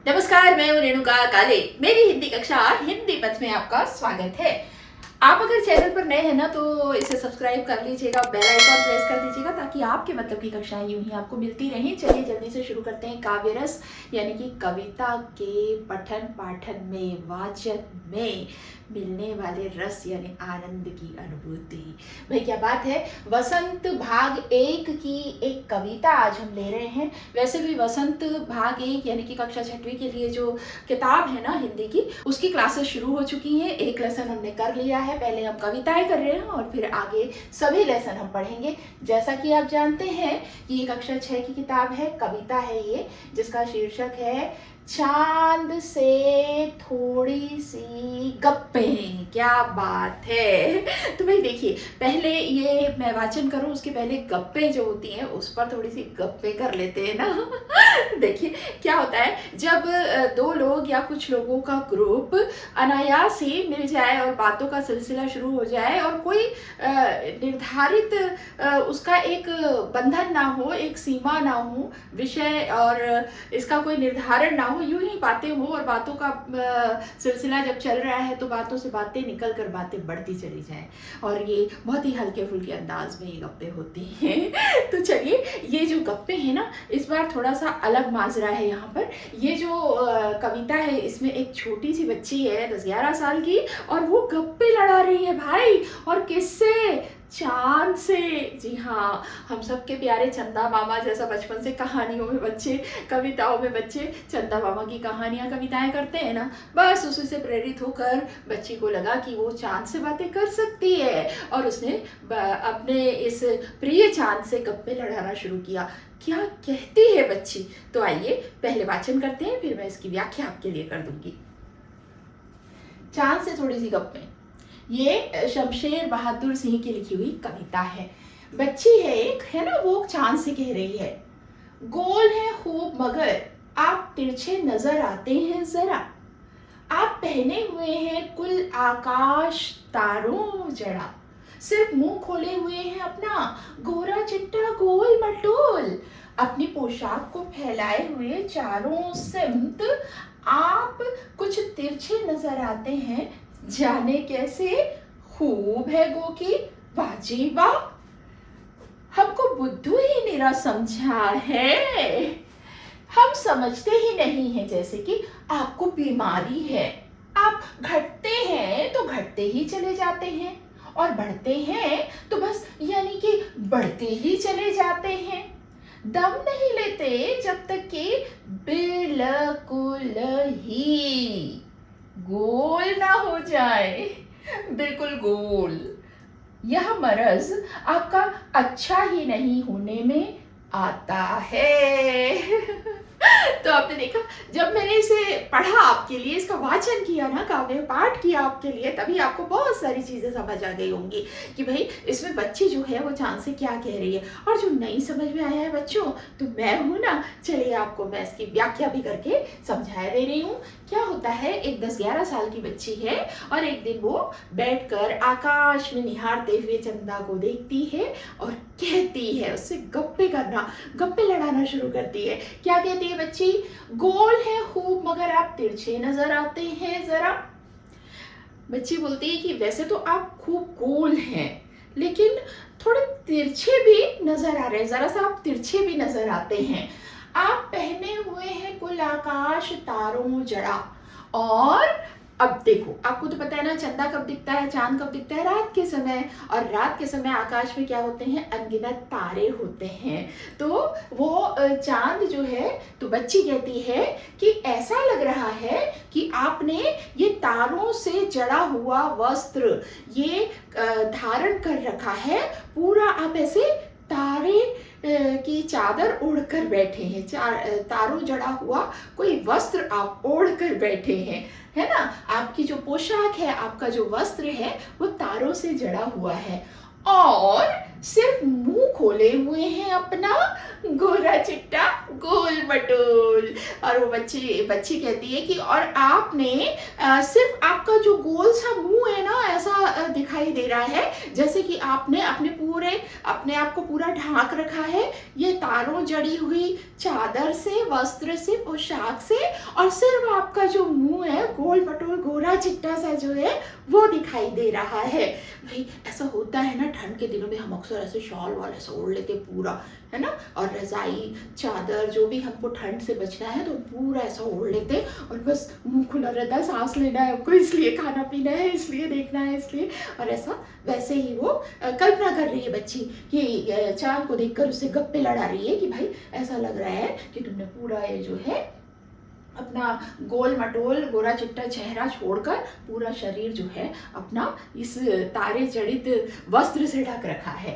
नमस्कार, मैं हूँ रेणुका काले। मेरी हिंदी कक्षा हिंदी पथ में आपका स्वागत है। आप अगर चैनल पर नए हैं ना तो इसे सब्सक्राइब कर लीजिएगा, बेल आइकॉन प्रेस कर दीजिएगा ताकि आपके मतलब की कक्षाएं यूं ही आपको मिलती रहें। चलिए जल्दी से शुरू करते हैं। काव्य रस यानी कि कविता के पठन पाठन में, वाचन में मिलने वाले रस यानी आनंद की अनुभूति। भाई क्या बात है। वसंत भाग 1 की एक कविता आज हम ले रहे हैं। वैसे भी वसंत भाग 1 यानी कि कक्षा 6वीं के लिए जो किताब है ना हिंदी की, उसकी क्लासेस शुरू हो चुकी हैं। एक लेसन हमने कर लिया है, पहले हम कविताएं कर रहे हैं और फिर आगे सभी लेसन हम पढ़ेंगे। जैसा कि आप जानते हैं कि ये कक्षा 6 की किताब है, कविता है ये, जिसका शीर्षक है चांद से थोड़ी सी गप्पें। क्या बात है। तो भाई देखिए, पहले ये मैं वाचन करूं उसके पहले गप्पें जो होती हैं उस पर थोड़ी सी गप्पें कर लेते हैं ना। देखिए क्या होता है, जब दो लोग या कुछ लोगों का ग्रुप अनायास ही मिल जाए और बातों का सिलसिला शुरू हो जाए और कोई निर्धारित उसका एक बंधन ना हो, एक सीमा ना हो, विषय और इसका कोई निर्धारण ना हो, यूं ही बातें हो और बातों का सिलसिला जब चल रहा है तो बातों से बातें निकल कर बातें बढ़ती चली जाए और ये बहुत ही हल्के फुल्के अंदाज में ये गप्पे होती हैं। तो चलिए, ये जो गप्पे हैं ना, इस बार थोड़ा सा अलग माजरा है यहाँ पर। ये जो कविता है इसमें एक छोटी सी बच्ची है 10-11 साल की और वो गप्पे लड़ा रही है भाई। और किससे? चांद से। जी हाँ, हम सबके प्यारे चंदा मामा, जैसा बचपन से कहानियों में बच्चे, कविताओं में बच्चे चंदा मामा की कहानियां कविताएं करते हैं ना, बस उसी से प्रेरित होकर बच्ची को लगा कि वो चांद से बातें कर सकती है और उसने अपने इस प्रिय चांद से गप्पे लड़ाना शुरू किया। क्या कहती है बच्ची? तो आइए पहले वाचन करते हैं, फिर मैं इसकी व्याख्या आपके लिए कर दूंगी। चांद से थोड़ी सी गप्पें, ये शमशेर बहादुर सिंह की लिखी हुई कविता है। बच्ची है एक, है ना, वो चांद से कह रही है, गोल है खूब मगर आप तिरछे नजर आते हैं जरा। आप पहने हुए हैं कुल आकाश तारों जड़ा। सिर्फ मुंह खोले हुए हैं अपना गोरा चिट्टा गोल मटोल। अपनी पोशाक को फैलाए हुए चारों सिमत आप कुछ तिरछे नजर आते हैं, जाने कैसे। खूब है गो की वाजीबा, हमको बुद्धू ही निरा समझा है। हम समझते ही नहीं है जैसे कि आपको बीमारी है। आप घटते हैं तो घटते ही चले जाते हैं और बढ़ते हैं तो बस यानी कि बढ़ते ही चले जाते हैं। दम नहीं लेते जब तक कि बिल्कुल ही गोल ना हो जाए। बिल्कुल गोल। यह मरज आपका अच्छा ही नहीं होने में आता है। तो आपने देखा, जब मैंने इसे पढ़ा आपके लिए, इसका वाचन किया ना, काव्य पाठ किया आपके लिए, तभी आपको बहुत सारी चीजें समझ आ गई होंगी कि भाई इसमें बच्ची जो है वो चांद से क्या कह रही है। और जो नहीं समझ में आया है बच्चों, तो मैं हूं ना, चलिए आपको मैं इसकी व्याख्या भी करके समझा दे रही हूँ। क्या होता है, एक 10-11 साल की बच्ची है और एक दिन वो बैठकर आकाश में निहारते हुए चंदा को देखती है और कहती है, उससे गप्पे करना, गप्पे लड़ाना शुरू करती है। क्या कहती है बच्ची? गोल है खूब मगर आप तिरछे नजर आते हैं जरा। बच्ची बोलती है कि वैसे तो आप खूब गोल हैं लेकिन थोड़े तिरछे भी नजर आ रहे हैं, जरा सा आप तिरछे भी नजर आते हैं। आप पहने हुए हैं कुल आकाश तारों जड़ा। और अब देखो, आपको तो पता है ना, चंदा कब दिखता है, चांद कब दिखता है? रात के समय। और रात के समय आकाश में क्या होते हैं? अनगिनत तारे होते हैं। तो वो चांद जो है, तो बच्ची कहती है कि ऐसा लग रहा है कि आपने ये तारों से जड़ा हुआ वस्त्र ये धारण कर रखा है पूरा। आप ऐसे तारे की चादर ओढ़कर बैठे हैं, तारों जड़ा हुआ कोई वस्त्र आप ओढ़कर बैठे हैं, है ना। आपकी जो पोशाक है, आपका जो वस्त्र है वो तारों से जड़ा हुआ है। और सिर्फ मुंह खोले हुए हैं अपना, गोरा चिट्टा गोल मटोल। और वो बच्ची कहती है कि और आपने सिर्फ आपका जो गोल सा मुंह है ना, ऐसा दिखाई दे रहा है जैसे कि आपने अपने आप को पूरा ढांक रखा है ये तारों जड़ी हुई चादर से, वस्त्र से, पोशाक से, और सिर्फ आपका जो मुंह है गोल मटोल गोरा चिट्टा सा जो है वो दिखाई दे रहा है। भाई ऐसा होता है ना, ठंड के दिनों में हम अक्सर ऐसे शॉल वाले ऐसा ओढ़ लेते पूरा, है ना, और रजाई चादर जो भी हमको ठंड से बचना है तो पूरा ऐसा ओढ़ लेते और बस मुंह खुला रहता है, सांस लेना है हमको, इसलिए खाना पीना है, इसलिए देखना है, इसलिए। और ऐसा वैसे ही वो कल्पना कर रही है बच्ची कि चांद को देखकर उससे गप्पे लड़ा रही है कि भाई ऐसा लग रहा है कि तुमने पूरा ये जो है अपना गोल मटोल गोरा चिट्टा चेहरा छोड़कर पूरा शरीर जो है अपना इस तारे जड़ित वस्त्र से ढक रखा है।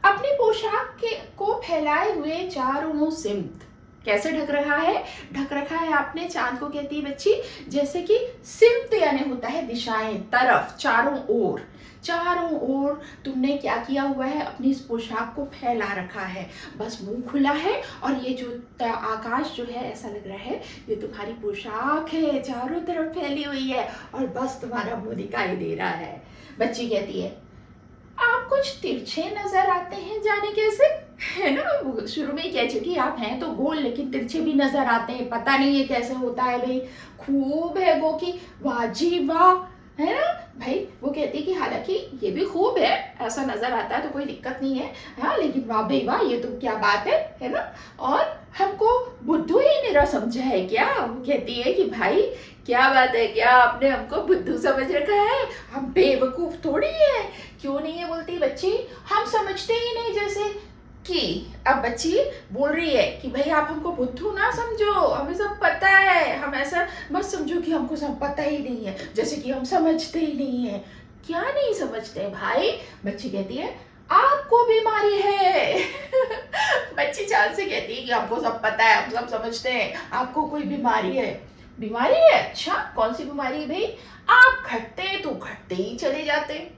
अपनी पोशाक को फैलाए हुए चारों सिमत कैसे ढक रहा है? ढक रखा है आपने, चांद को कहती है बच्ची, जैसे कि सिमत यानी होता है दिशाएं, तरफ, चारों ओर तुमने क्या किया हुआ है? अपनी इस पोशाक को फैला रखा है, बस मुंह खुला है और ये जो आकाश जो है ऐसा लग रहा है ये तुम्हारी पोशाक है, चारों तरफ फैली हुई है और बस तुम्हारा मुंह दिखाई दे रहा है। बच्ची कहती है आप कुछ तिरछे नजर आते हैं, जाने कैसे, है ना, शुरू में ही कह चुकी आप हैं तो गोल लेकिन तिरछे भी नजर आते हैं, पता नहीं ये कैसे होता है भाई, खूब है वो कि वाह जी वाह, है ना भाई। वो कहती है कि हालांकि ये भी खूब है, ऐसा नजर आता है तो कोई दिक्कत नहीं है, हाँ, लेकिन वाह भाई वाह ये तो क्या बात है ना। और हमको बुद्धू ही मेरा समझा है क्या? वो कहती है कि भाई क्या बात है, क्या आपने हमको बुद्धू समझ रखा है, हम बेवकूफ थोड़ी है। क्यों नहीं है बोलती बच्ची, हम समझते ही नहीं, जैसे कि अब बच्ची बोल रही है कि भाई आप हमको बुद्धू ना समझो, हमें सब पता है, हम ऐसा मत समझो कि हमको सब पता ही नहीं है, जैसे कि हम समझते ही नहीं है। क्या नहीं समझते भाई? बच्ची कहती है आपको बीमारी है। बच्ची चांद से कहती है कि आपको सब पता है, हम सब समझते हैं, आपको कोई बीमारी है। बीमारी है? अच्छा कौन सी बीमारी है भाई? आप घटते तो घटते ही चले जाते।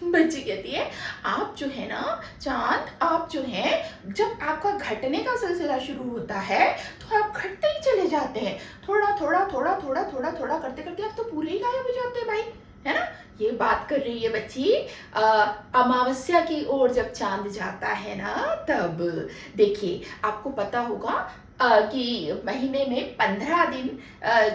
बच्ची कहती है आप जो है ना चांद, आप जो है जब आपका घटने का सिलसिला शुरू होता है तो आप घटते ही चले जाते हैं, थोड़ा थोड़ा थोड़ा थोड़ा थोड़ा थोड़ा करते करते आप तो पूरे ही गायब हो जाते हैं भाई, है ना। ये बात कर रही है बच्ची अमावस्या की ओर जब चांद जाता है ना तब। देखिए आपको पता होगा कि महीने में 15 दिन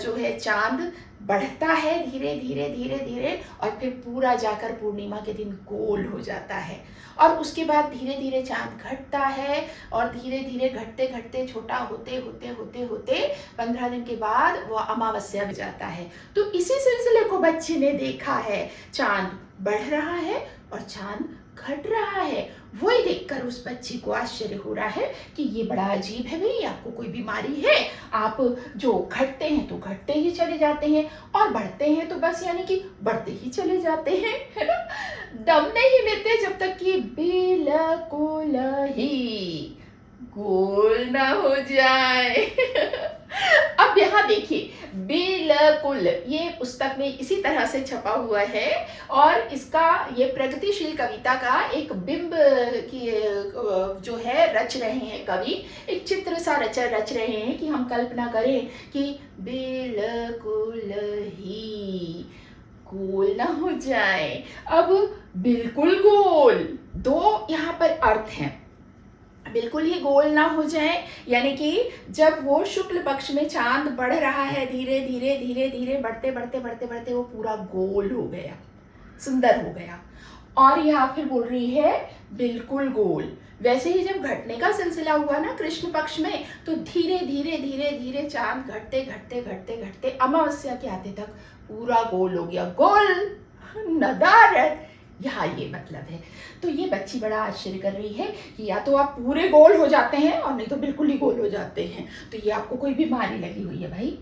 जो है चांद बढ़ता है धीरे धीरे धीरे धीरे और फिर पूरा जाकर पूर्णिमा के दिन गोल हो जाता है, और उसके बाद धीरे धीरे चांद घटता है और धीरे धीरे घटते घटते छोटा होते होते होते होते 15 दिन के बाद वो अमावस्या में जाता है। तो इसी सिलसिले को बच्चे ने देखा है, चांद बढ़ रहा है और चांद घट रहा है। वही देखकर उस बच्ची को आश्चर्य हो रहा है कि ये बड़ा अजीब है भाई, आपको कोई बीमारी है, आप जो घटते हैं तो घटते ही चले जाते हैं और बढ़ते हैं तो बस यानी कि बढ़ते ही चले जाते हैं, है ना, दम नहीं लेते जब तक कि बिल्कुल ही गोल ना हो जाए। अब यहाँ देखिए बिल्कुल ये पुस्तक में इसी तरह से छपा हुआ है और इसका ये प्रगतिशील कविता का एक बिंब की जो है रच रहे हैं कवि, एक चित्र सा रच रहे हैं कि हम कल्पना करें कि बिल्कुल ही गोल ना हो जाए। अब बिल्कुल गोल, दो यहाँ पर अर्थ हैं। बिल्कुल ही गोल ना हो जाए यानी कि जब वो शुक्ल पक्ष में चांद बढ़ रहा है धीरे धीरे धीरे धीरे बढ़ते बढ़ते बढ़ते बढ़ते वो पूरा गोल हो गया, सुंदर हो गया। और यहाँ फिर बोल रही है बिल्कुल गोल, वैसे ही जब घटने का सिलसिला हुआ ना कृष्ण पक्ष में तो धीरे धीरे धीरे धीरे चांद घटते घटते घटते घटते अमावस्या के आते तक पूरा गोल हो गया, गोल नदारत, यहाँ ये मतलब है। तो ये बच्ची बड़ा आश्चर्य कर रही है कि या तो आप पूरे गोल हो जाते हैं और नहीं तो बिल्कुल ही गोल हो जाते हैं, तो ये आपको कोई बीमारी लगी हुई है भाई।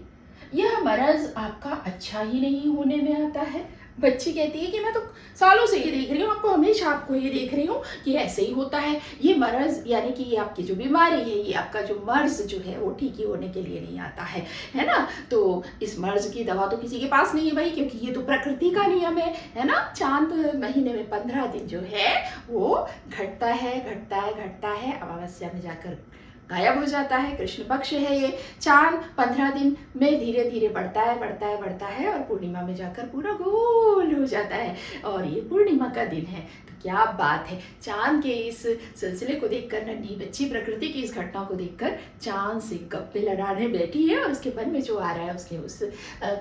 यह मरज आपका अच्छा ही नहीं होने में आता है, बच्ची कहती है कि मैं तो सालों से ये देख रही हूँ, आपको ये देख रही हूँ कि ऐसे ही होता है। ये मर्ज़ यानी कि ये आपकी जो बीमारी है, ये आपका जो मर्ज़ जो है वो ठीक ही होने के लिए नहीं आता है ना? तो इस मर्ज़ की दवा तो किसी के पास नहीं है भाई, क्योंकि ये तो प्रकृति का नियम है ना? चाँद महीने में 15 दिन जो है वो घटता है, घटता है, घटता है, अमावस्या में जाकर गायब हो जाता है। कृष्ण पक्ष है ये। चाँद 15 दिन में धीरे धीरे बढ़ता है, बढ़ता है, बढ़ता है और पूर्णिमा में जाकर पूरा गोल हो जाता है और ये पूर्णिमा का दिन है। तो क्या बात है, चाँद के इस सिलसिले को देखकर नन्ही बच्ची प्रकृति की इस घटना को देखकर चाँद से गप्पे लड़ाने बैठी है और उसके मन में जो आ रहा है उसने उस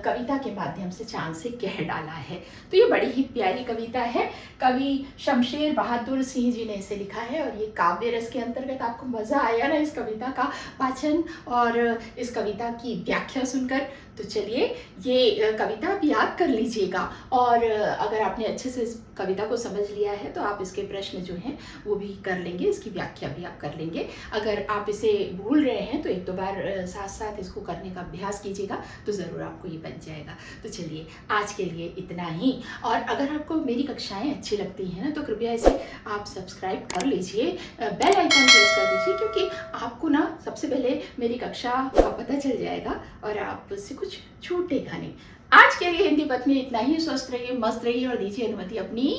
कविता के माध्यम से चाँद से कह डाला है। तो ये बड़ी ही प्यारी कविता है। कवि शमशेर बहादुर सिंह जी ने इसे लिखा है और ये काव्य रस के अंतर्गत आपको मज़ा आया ना इस कविता का वाचन और इस कविता की व्याख्या सुनकर? तो चलिए ये कविता आप याद कर लीजिएगा और अगर आपने अच्छे से इस कविता को समझ लिया है तो आप इसके प्रश्न जो हैं वो भी कर लेंगे, इसकी व्याख्या भी आप कर लेंगे। अगर आप इसे भूल रहे हैं तो एक दो बार साथ साथ इसको करने का अभ्यास कीजिएगा तो ज़रूर आपको ये बन जाएगा। तो चलिए आज के लिए इतना ही। और अगर आपको मेरी कक्षाएँ अच्छी लगती हैं ना तो कृपया इसे आप सब्सक्राइब कर लीजिए, बेल आइकन प्रेस कर दीजिए, क्योंकि आपको ना सबसे पहले मेरी कक्षा का पता चल जाएगा और आप उससे कुछ छूटेगा नहीं। आज के लिए हिंदी पथ में इतना ही। स्वस्थ रहिए, मस्त रहिए और दीजिए अनुमति अपनी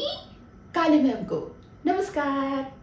काले मैम को। नमस्कार।